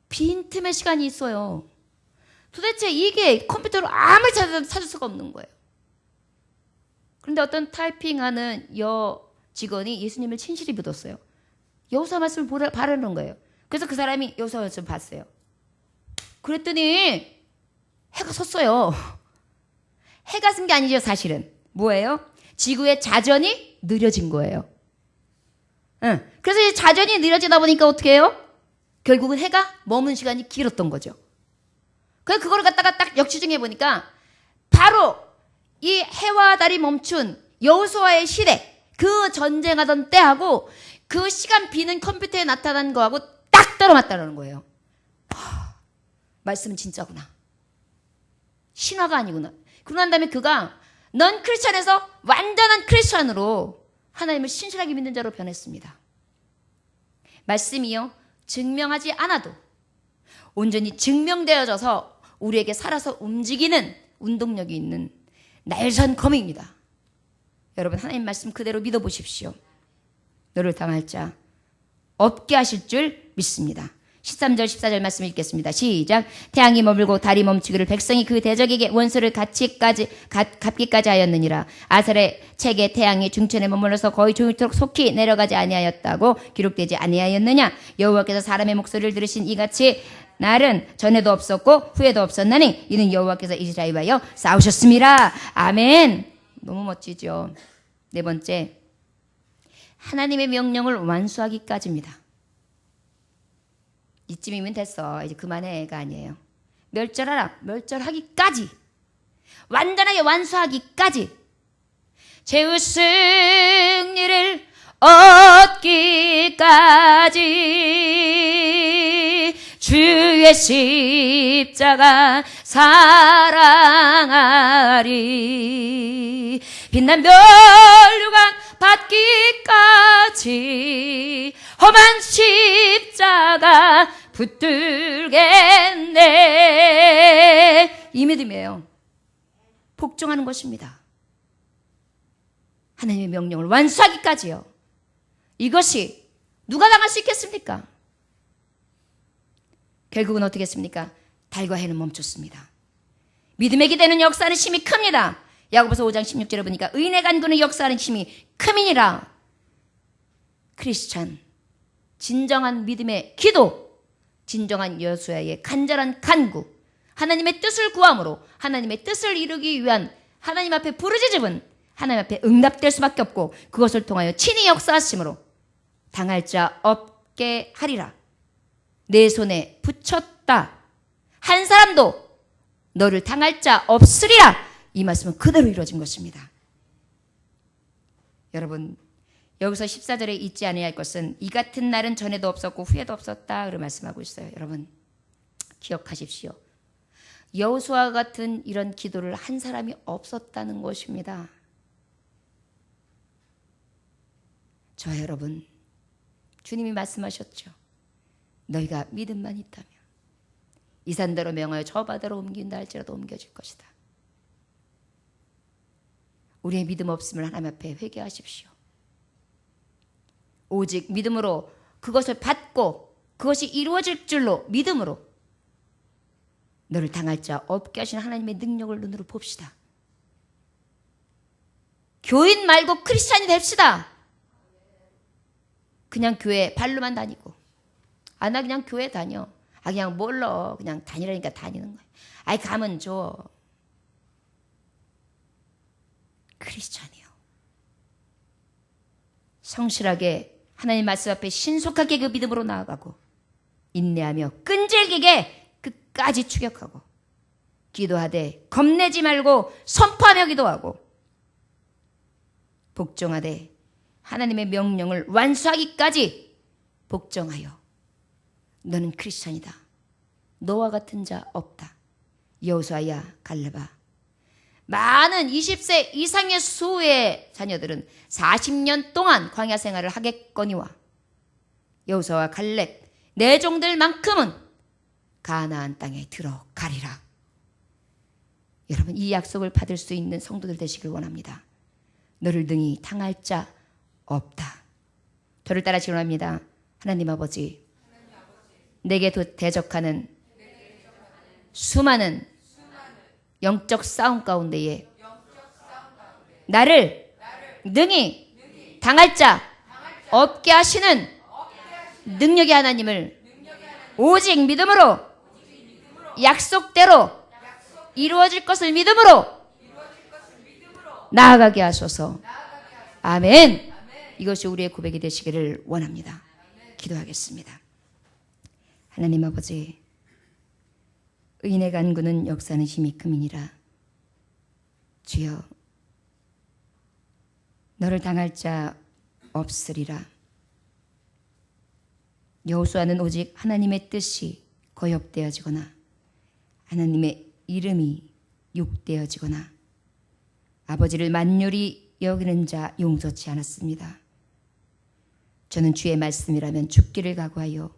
빈틈의 시간이 있어요. 도대체 이게 컴퓨터로 아무리 찾을 수가 없는 거예요. 그런데 어떤 타이핑하는 직원이 예수님을 진실히 믿었어요. 여호수아 말씀을 바라는 거예요. 그래서 그 사람이 여호수아 말씀을 봤어요. 그랬더니 해가 섰어요. 해가 쓴 게 아니죠, 사실은. 뭐예요? 지구의 자전이 느려진 거예요. 그래서 이 자전이 느려지다 보니까 어떻게 해요? 결국은 해가 머문 시간이 길었던 거죠. 그래서 그거를 갖다가 딱 역추정해 보니까 바로 이 해와 달이 멈춘 여호수아의 시대, 그 전쟁하던 때하고 그 시간 비는 컴퓨터에 나타난 거하고 딱 떨어맞다는 거예요. 말씀은 진짜구나. 신화가 아니구나. 그러고 난 다음에 그가 넌 크리스찬에서 완전한 크리스찬으로 하나님을 신실하게 믿는 자로 변했습니다. 말씀이요, 증명하지 않아도 온전히 증명되어져서 우리에게 살아서 움직이는 운동력이 있는 날선 검입니다. 여러분, 하나님 말씀 그대로 믿어보십시오. 너를 당할 자 없게 하실 줄 믿습니다. 13절 14절 말씀 읽겠습니다. 시작. 태양이 머물고 달이 멈추기를 백성이 그 대적에게 원수를 갚기까지 하였느니라. 아셀의 책에 태양이 중천에 머물러서 거의 종일토록 속히 내려가지 아니하였다고 기록되지 아니하였느냐. 여호와께서 사람의 목소리를 들으신 이같이 날은 전에도 없었고 후에도 없었나니 이는 여호와께서 이스라엘과 하여 싸우셨습니다. 아멘. 너무 멋지죠. 네 번째, 하나님의 명령을 완수하기까지입니다. 이쯤이면 됐어. 이제 그만해가 아니에요. 멸절하라. 멸절하기까지. 완전하게 완수하기까지. 죄의 승리를 얻기까지 주의 십자가 사랑하리. 빛난 멸류관 받기까지 험한 십자가 붙들겠네. 이 믿음이에요. 복종하는 것입니다. 하나님의 명령을 완수하기까지요. 이것이 누가 당할 수 있겠습니까? 결국은 어떻게 했습니까? 달과 해는 멈췄습니다. 믿음의 기대는 역사하는 힘이 큽니다. 야고보서 5장 16절에 보니까 의인의 간구는 역사하는 힘이 큼이니라. 크리스찬, 진정한 믿음의 기도, 진정한 여호수아의 간절한 간구, 하나님의 뜻을 구함으로 하나님의 뜻을 이루기 위한 하나님 앞에 부르짖음은 하나님 앞에 응답될 수밖에 없고 그것을 통하여 친히 역사하심으로 당할 자 없게 하리라. 내 손에 붙였다. 한 사람도 너를 당할 자 없으리라. 이 말씀은 그대로 이루어진 것입니다. 여러분, 여기서 14절에 잊지 아니할 것은 이 같은 날은 전에도 없었고 후에도 없었다 그렇게 말씀하고 있어요. 여러분, 기억하십시오. 여호수아 같은 이런 기도를 한 사람이 없었다는 것입니다. 저와 여러분, 주님이 말씀하셨죠. 너희가 믿음만 있다면 이 산대로 명하여 저 바다로 옮긴다 할지라도 옮겨질 것이다. 우리의 믿음 없음을 하나님 앞에 회개하십시오. 오직 믿음으로 그것을 받고 그것이 이루어질 줄로 믿음으로 너를 당할 자 없게 하신 하나님의 능력을 눈으로 봅시다. 교인 말고 크리스찬이 됩시다. 그냥 교회 발로만 다니고 나 그냥 교회 다녀. 그냥 몰라. 그냥 다니라니까 다니는 거야. 가면 줘. 크리스찬이요. 성실하게 하나님 말씀 앞에 신속하게 그 믿음으로 나아가고 인내하며 끈질기게 끝까지 추격하고 기도하되 겁내지 말고 선포하며 기도하고 복종하되 하나님의 명령을 완수하기까지 복종하여 너는 크리스찬이다. 너와 같은 자 없다. 여호수아야 갈렙아. 많은 20세 이상의 수의 자녀들은 40년 동안 광야 생활을 하겠거니와 여호수아와 갈렙 내 종들만큼은 가나안 땅에 들어가리라. 여러분, 이 약속을 받을 수 있는 성도들 되시길 원합니다. 너를 능히 당할 자 없다. 저를 따라 기도합니다. 하나님 아버지, 내게 대적하는 수많은 영적 싸움 가운데에 나를 능히 당할 자 없게 하시는 능력의 하나님을 오직 믿음으로 약속대로 이루어질 것을 믿음으로 나아가게 하소서. 아멘. 이것이 우리의 고백이 되시기를 원합니다. 기도하겠습니다. 하나님 아버지, 의인의 간구는 역사는 힘이 큼이니라. 주여, 너를 당할 자 없으리라. 여호수아는 오직 하나님의 뜻이 거역되어지거나 하나님의 이름이 욕되어지거나 아버지를 만요리 여기는 자 용서치 않았습니다. 저는 주의 말씀이라면 죽기를 각오하여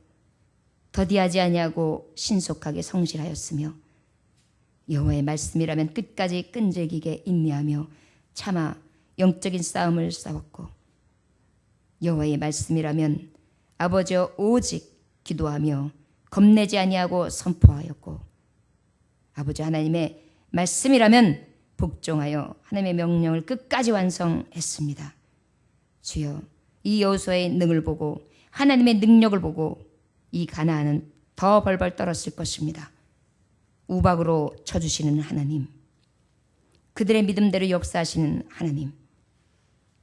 더디하지 아니하고 신속하게 성실하였으며 여호와의 말씀이라면 끝까지 끈질기게 인내하며 참아 영적인 싸움을 싸웠고 여호와의 말씀이라면 아버지여 오직 기도하며 겁내지 아니하고 선포하였고 아버지 하나님의 말씀이라면 복종하여 하나님의 명령을 끝까지 완성했습니다. 주여, 이 여호수아의 능을 보고 하나님의 능력을 보고 이 가나안은 더 벌벌 떨었을 것입니다. 우박으로 쳐주시는 하나님, 그들의 믿음대로 역사하시는 하나님,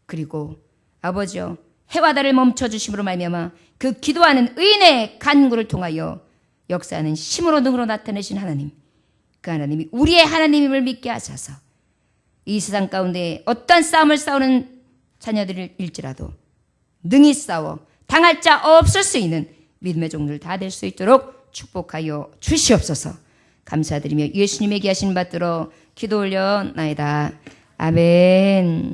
그리고 아버지여 해와 달을 멈춰주심으로 말미암아 그 기도하는 의인의 간구를 통하여 역사하는 힘으로 능으로 나타내신 하나님, 그 하나님이 우리의 하나님임을 믿게 하셔서 이 세상 가운데 어떠한 싸움을 싸우는 자녀들일지라도 능히 싸워 당할 자 없을 수 있는 믿음의 종들 다 될 수 있도록 축복하여 주시옵소서. 감사드리며 예수님에게 하신 받들어 기도 올려나이다. 아멘.